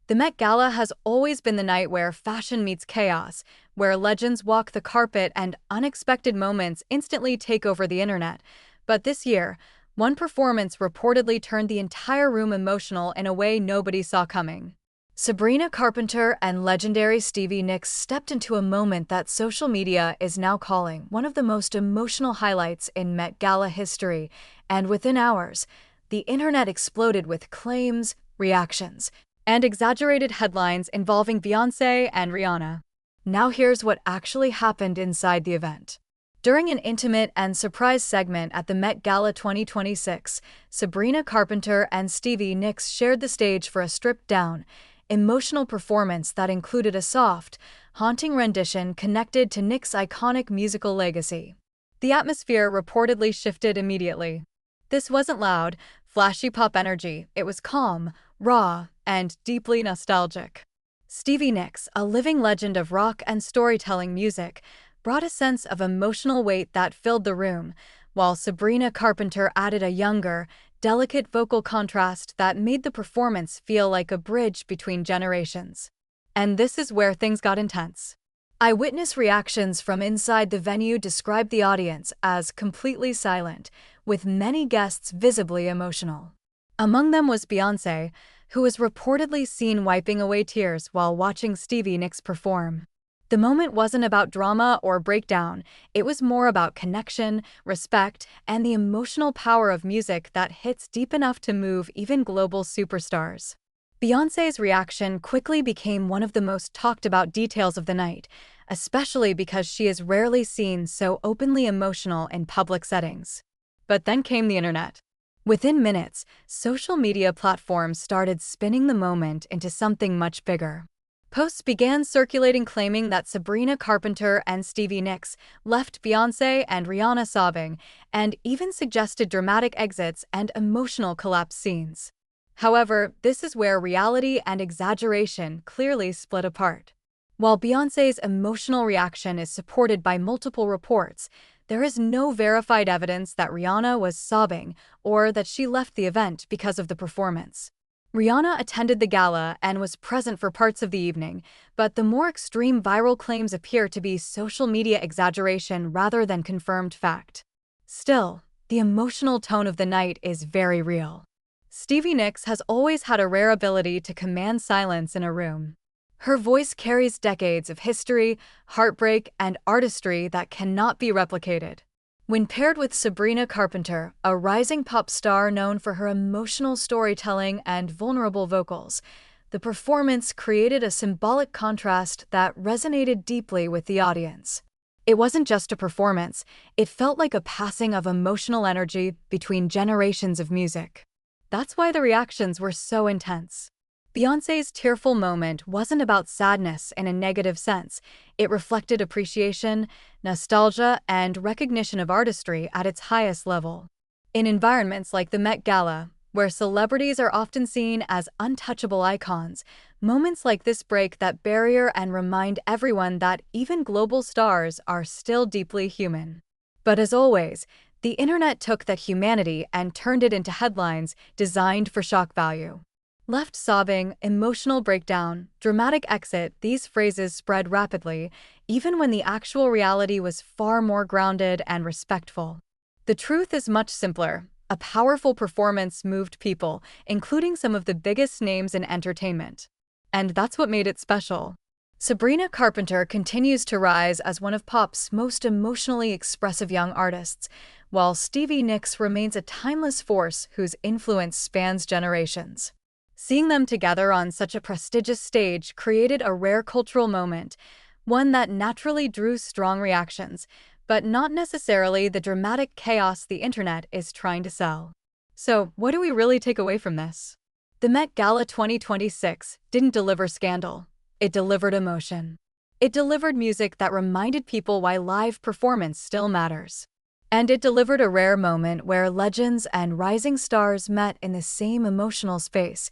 The Met Gala has always been the night where fashion meets chaos, where legends walk the carpet and unexpected moments instantly take over the internet. But this year, one performance reportedly turned the entire room emotional in a way nobody saw coming. Sabrina Carpenter and legendary Stevie Nicks stepped into a moment that social media is now calling one of the most emotional highlights in Met Gala history, and within hours, the internet exploded with claims, reactions, and exaggerated headlines involving Beyoncé and Rihanna. Now here's what actually happened inside the event. During an intimate and surprise segment at the Met Gala 2026, Sabrina Carpenter and Stevie Nicks shared the stage for a stripped-down, emotional performance that included a soft, haunting rendition connected to Nicks' iconic musical legacy. The atmosphere reportedly shifted immediately. This wasn't loud, flashy pop energy, it was calm, raw, and deeply nostalgic. Stevie Nicks, a living legend of rock and storytelling music, brought a sense of emotional weight that filled the room, while Sabrina Carpenter added a younger, delicate vocal contrast that made the performance feel like a bridge between generations. And this is where things got intense. Eyewitness reactions from inside the venue described the audience as completely silent, with many guests visibly emotional. Among them was Beyoncé, who was reportedly seen wiping away tears while watching Stevie Nicks perform. The moment wasn't about drama or breakdown, it was more about connection, respect, and the emotional power of music that hits deep enough to move even global superstars. Beyoncé's reaction quickly became one of the most talked about details of the night, especially because she is rarely seen so openly emotional in public settings. But then came the internet. Within minutes, social media platforms started spinning the moment into something much bigger. Posts began circulating claiming that Sabrina Carpenter and Stevie Nicks left Beyoncé and Rihanna sobbing, and even suggested dramatic exits and emotional collapse scenes. However, this is where reality and exaggeration clearly split apart. While Beyoncé's emotional reaction is supported by multiple reports, there is no verified evidence that Rihanna was sobbing or that she left the event because of the performance. Rihanna attended the gala and was present for parts of the evening, but the more extreme viral claims appear to be social media exaggeration rather than confirmed fact. Still, the emotional tone of the night is very real. Stevie Nicks has always had a rare ability to command silence in a room. Her voice carries decades of history, heartbreak, and artistry that cannot be replicated. When paired with Sabrina Carpenter, a rising pop star known for her emotional storytelling and vulnerable vocals, the performance created a symbolic contrast that resonated deeply with the audience. It wasn't just a performance, it felt like a passing of emotional energy between generations of music. That's why the reactions were so intense. Beyoncé's tearful moment wasn't about sadness in a negative sense. It reflected appreciation, nostalgia, and recognition of artistry at its highest level. In environments like the Met Gala, where celebrities are often seen as untouchable icons, moments like this break that barrier and remind everyone that even global stars are still deeply human. But as always, the internet took that humanity and turned it into headlines designed for shock value. Left sobbing, emotional breakdown, dramatic exit, these phrases spread rapidly, even when the actual reality was far more grounded and respectful. The truth is much simpler. A powerful performance moved people, including some of the biggest names in entertainment. And that's what made it special. Sabrina Carpenter continues to rise as one of pop's most emotionally expressive young artists, while Stevie Nicks remains a timeless force whose influence spans generations. Seeing them together on such a prestigious stage created a rare cultural moment, one that naturally drew strong reactions, but not necessarily the dramatic chaos the internet is trying to sell. So, what do we really take away from this? The Met Gala 2026 didn't deliver scandal. It delivered emotion. It delivered music that reminded people why live performance still matters. And it delivered a rare moment where legends and rising stars met in the same emotional space,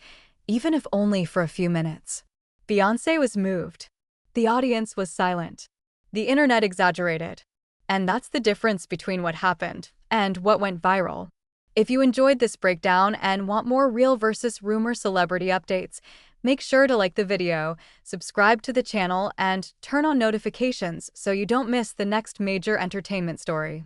even if only for a few minutes. Beyoncé was moved. The audience was silent. The internet exaggerated. And that's the difference between what happened and what went viral. If you enjoyed this breakdown and want more real versus rumor celebrity updates, Make sure to like the video, subscribe to the channel, and turn on notifications so you don't miss the next major entertainment story.